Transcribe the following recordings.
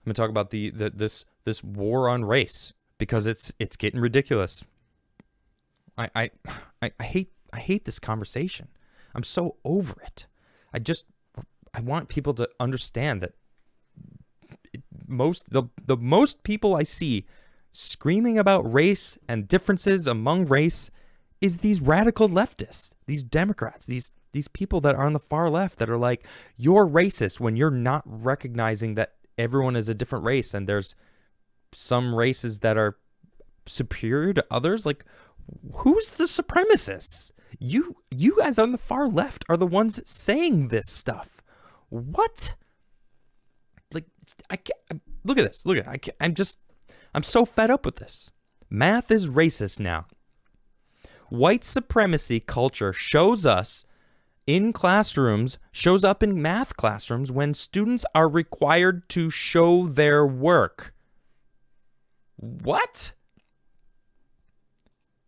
I'm going to talk about this war on race because it's getting ridiculous. I hate this conversation. I'm so over it. I want people to understand that the most people I see screaming about race and differences among race is these radical leftists, these Democrats, these people that are on the far left that are like, you're racist when you're not recognizing that everyone is a different race and there's some races that are superior to others. Like, who's the supremacists? You guys on the far left are the ones saying this stuff. What? Like, I can't, look at this. Look at it. I'm so fed up with this. Math is racist now. White supremacy culture shows up in math classrooms when students are required to show their work. What?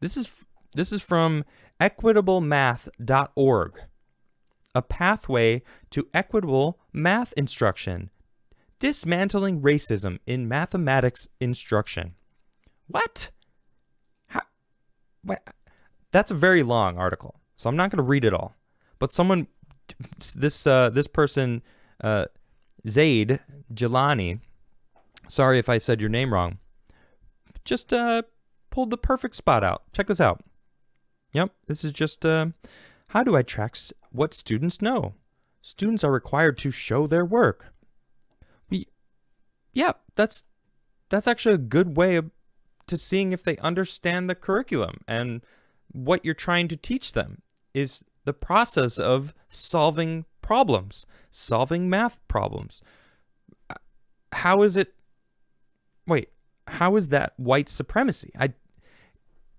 This is from equitablemath.org. A pathway to equitable math instruction. Dismantling racism in mathematics instruction. What? What? That's a very long article, so I'm not going to read it all. But this person, Zaid Jilani, sorry if I said your name wrong, just pulled the perfect spot out. Check this out. Yep, this is just, how do I track what students know? Students are required to show their work. Yeah, that's actually a good way to seeing if they understand the curriculum, and what you're trying to teach them is the process of solving problems, solving math problems. How is that white supremacy?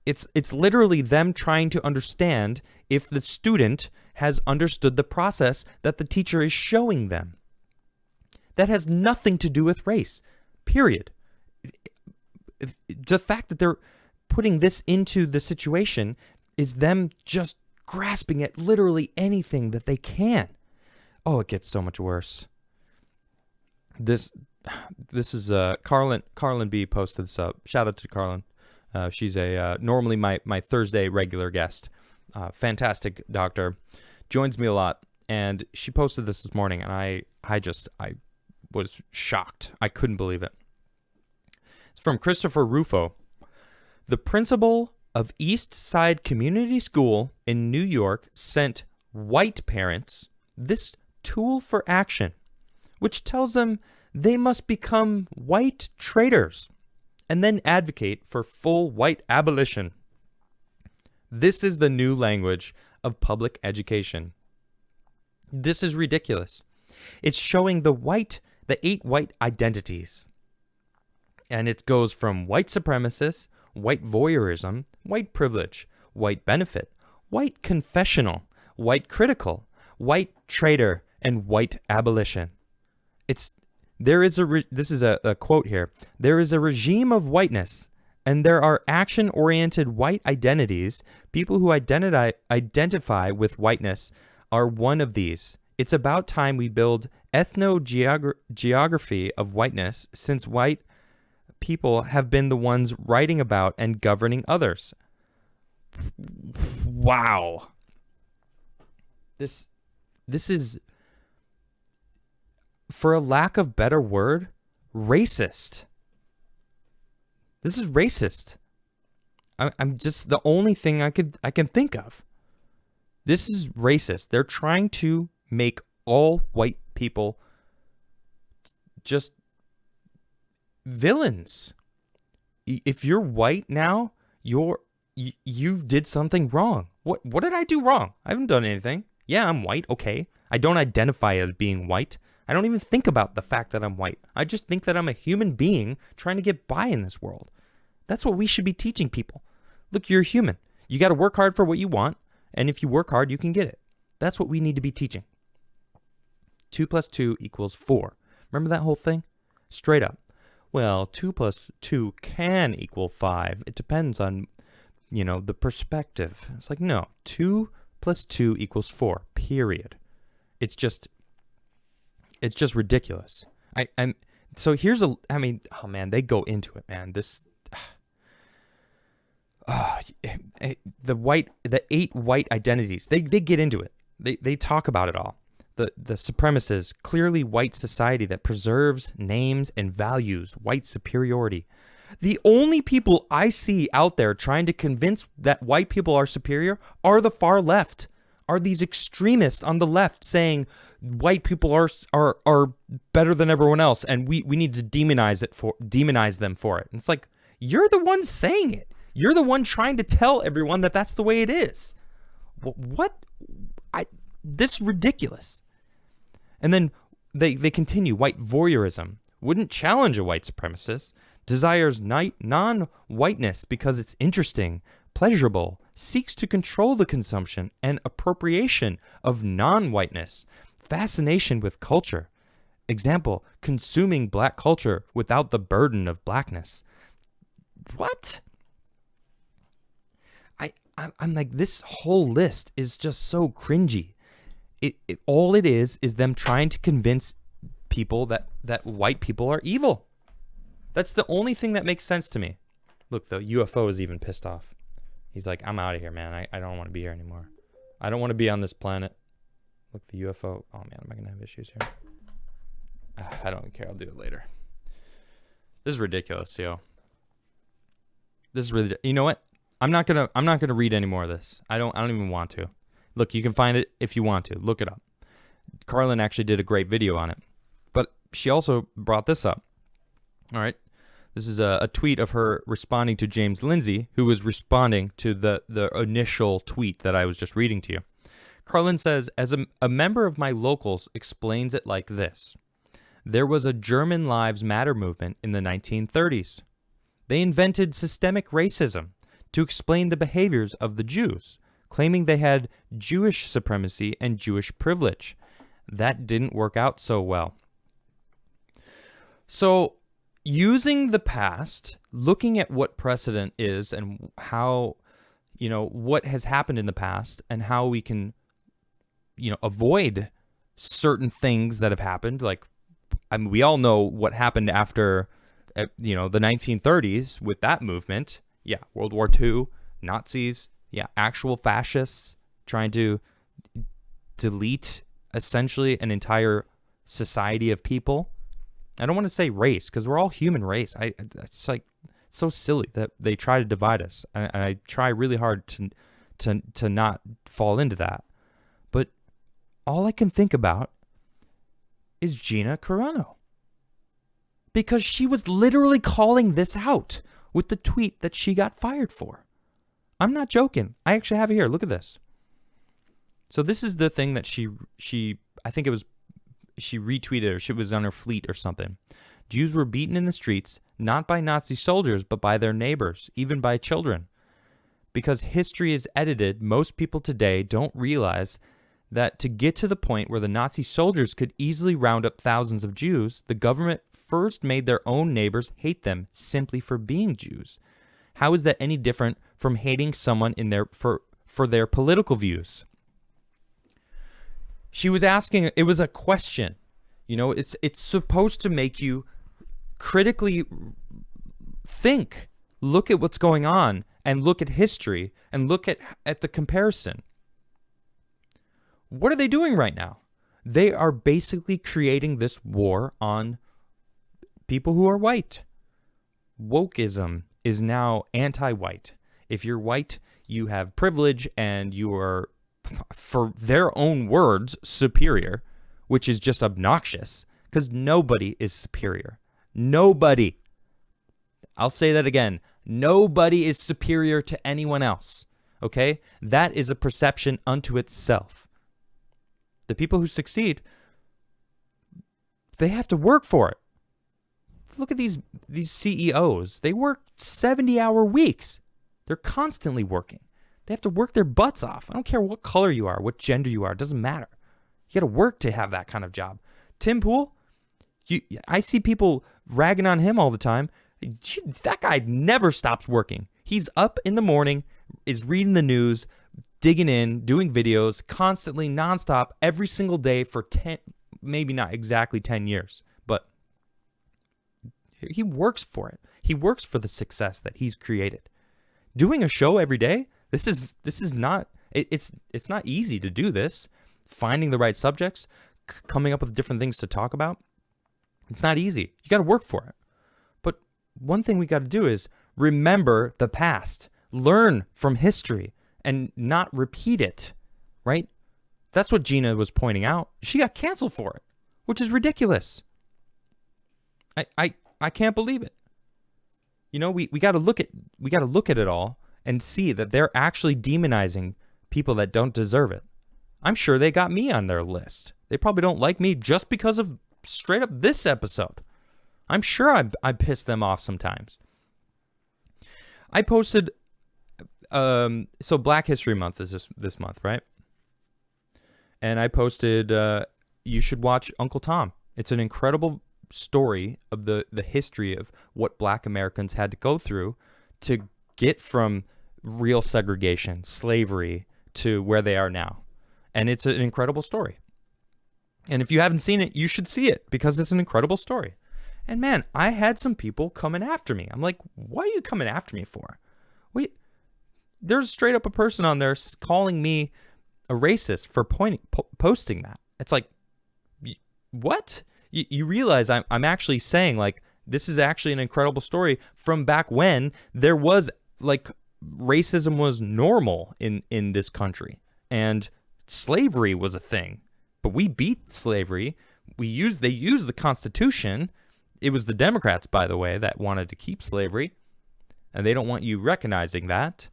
It's literally them trying to understand if the student has understood the process that the teacher is showing them. That has nothing to do with race, period. The fact that they're putting this into the situation is them just grasping at literally anything that they can. Oh, it gets so much worse. This is Carlin B posted this up. Shout out to Carlin. She's normally my Thursday regular guest. Fantastic doctor, joins me a lot, and she posted this morning, and I was shocked. I couldn't believe it. It's from Christopher Rufo. The principal of East Side Community School in New York sent white parents this tool for action, which tells them they must become white traitors and then advocate for full white abolition. This is the new language of public education. This is ridiculous. It's showing the 8 white identities. And it goes from white supremacists, white voyeurism, white privilege, white benefit, white confessional, white critical, white traitor, and white abolition. This is a quote here. There is a regime of whiteness, and there are action-oriented white identities. People who identify with whiteness are one of these. It's about time we build ethnogeography of whiteness, since white people have been the ones writing about and governing others. Wow. This is, for a lack of better word, racist. This is racist. I'm just the only thing I can think of. This is racist. They're trying to make all white people just villains. If you're white now, you did something wrong. What did I do wrong? I haven't done anything. Yeah, I'm white, okay. I don't identify as being white. I don't even think about the fact that I'm white. I just think that I'm a human being trying to get by in this world. That's what we should be teaching people. Look, you're human. You got to work hard for what you want, and if you work hard, you can get it. That's what we need to be teaching. 2 + 2 = 4. Remember that whole thing? Straight up. Well, 2 + 2 can equal 5. It depends on, the perspective. It's like, no, 2 + 2 = 4, period. It's just ridiculous. So I mean, oh man, they go into it, man. The 8 white identities, they get into it. They talk about it all. The supremacist, clearly white society that preserves, names, and values white superiority. The only people I see out there trying to convince that white people are superior are the far left, are these extremists on the left saying white people are better than everyone else, and we need to demonize them for it. And it's like, you're the one saying it. You're the one trying to tell everyone that that's the way it is. This is ridiculous. And then they continue. White voyeurism wouldn't challenge a white supremacist. Desires non-whiteness because it's interesting, pleasurable, seeks to control the consumption and appropriation of non-whiteness. Fascination with culture. Example, consuming black culture without the burden of blackness. What? I'm like, this whole list is just so cringy. All it is them trying to convince people that white people are evil. That's the only thing that makes sense to me. Look, the UFO is even pissed off. He's like, I'm out of here, man. I don't want to be here anymore. I don't want to be on this planet. Look, the UFO. Oh, man, am I going to have issues here? I don't care. I'll do it later. This is ridiculous, yo. This is really... You know what? I'm not gonna read any more of this. I don't even want to. Look, you can find it if you want to. Look it up. Carlin actually did a great video on it. But she also brought this up. All right. This is a tweet of her responding to James Lindsay, who was responding to the initial tweet that I was just reading to you. Carlin says, as a member of my locals explains it like this. There was a German Lives Matter movement in the 1930s. They invented systemic racism to explain the behaviors of the Jews, claiming they had Jewish supremacy and Jewish privilege. That didn't work out so well. So, using the past, looking at what precedent is and how, what has happened in the past and how we can, avoid certain things that have happened. Like, I mean, we all know what happened after, the 1930s with that movement. Yeah, World War II, Nazis, yeah, actual fascists trying to delete essentially an entire society of people. I don't want to say race because we're all human race. It's like so silly that they try to divide us. And I try really hard to not fall into that. But all I can think about is Ginacarrano. Because she was literally calling this out with the tweet that she got fired for. I'm not joking. I actually have it here. Look at this. So this is the thing that she I think it was, she retweeted or she was on her fleet or something. Jews were beaten in the streets, not by Nazi soldiers, but by their neighbors, even by children. Because history is edited, most people today don't realize that to get to the point where the Nazi soldiers could easily round up thousands of Jews, the government first made their own neighbors hate them simply for being Jews. How is that any different from hating someone for their political views? She was asking, it was a question. It's supposed to make you critically think, look at what's going on and look at history and look at the comparison. What are they doing right now? They are basically creating this war on people who are white. Wokeism is now anti-white. If you're white, you have privilege and you are, for their own words, superior, which is just obnoxious because nobody is superior. Nobody. I'll say that again. Nobody is superior to anyone else. Okay? That is a perception unto itself. The people who succeed, they have to work for it. Look at these CEOs. They work 70-hour weeks. They're constantly working. They have to work their butts off. I don't care what color you are, what gender you are. It doesn't matter. You got to work to have that kind of job. Tim Pool, I see people ragging on him all the time. That guy never stops working. He's up in the morning, is reading the news, digging in, doing videos, constantly, nonstop, every single day for 10, maybe not exactly 10 years, but He works for it. He works for the success that he's created. Doing a show every day, this is not it's not easy to do this. Finding the right subjects, coming up with different things to talk about. It's not easy. You got to work for it. But one thing we got to do is remember the past. Learn from history and not repeat it, right? That's what Gina was pointing out. She got canceled for it, which is ridiculous. I can't believe it. You know, we got to look at it all and see that they're actually demonizing people that don't deserve it. I'm sure they got me on their list. They probably don't like me just because of straight up this episode. I'm sure I pissed them off sometimes. I posted, so Black History Month is this month, right? And I posted, you should watch Uncle Tom. It's an incredible story of the history of what Black Americans had to go through to get from real segregation, slavery, to where they are now. And it's an incredible story. And if you haven't seen it, you should see it because it's an incredible story. And man, I had some people coming after me. I'm like, what are you coming after me for? Wait, there's straight up a person on there calling me a racist for posting that. It's like, what? You realize I'm actually saying, like, this is actually an incredible story from back when there was, like, racism was normal in this country. And slavery was a thing. But we beat slavery. They used the Constitution. It was the Democrats, by the way, that wanted to keep slavery. And they don't want you recognizing that.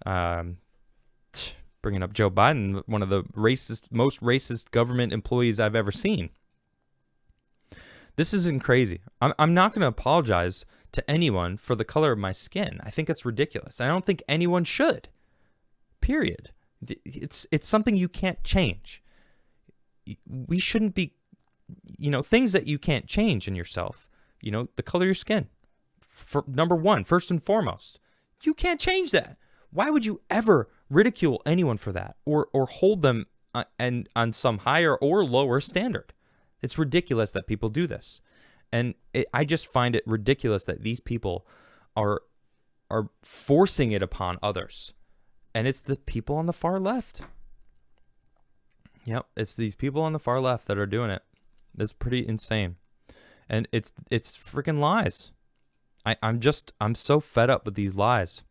Bringing up Joe Biden, one of the most racist government employees I've ever seen. This isn't crazy. I'm not going to apologize to anyone for the color of my skin. I think it's ridiculous. I don't think anyone should. Period. It's something you can't change. We shouldn't be, things that you can't change in yourself. The color of your skin. For number one, first and foremost, you can't change that. Why would you ever ridicule anyone for that or hold them on some higher or lower standard? It's ridiculous that people do this. And I just find it ridiculous that these people are forcing it upon others. And it's the people on the far left. Yep, it's these people on the far left that are doing it. That's pretty insane. And it's freaking lies. I'm so fed up with these lies.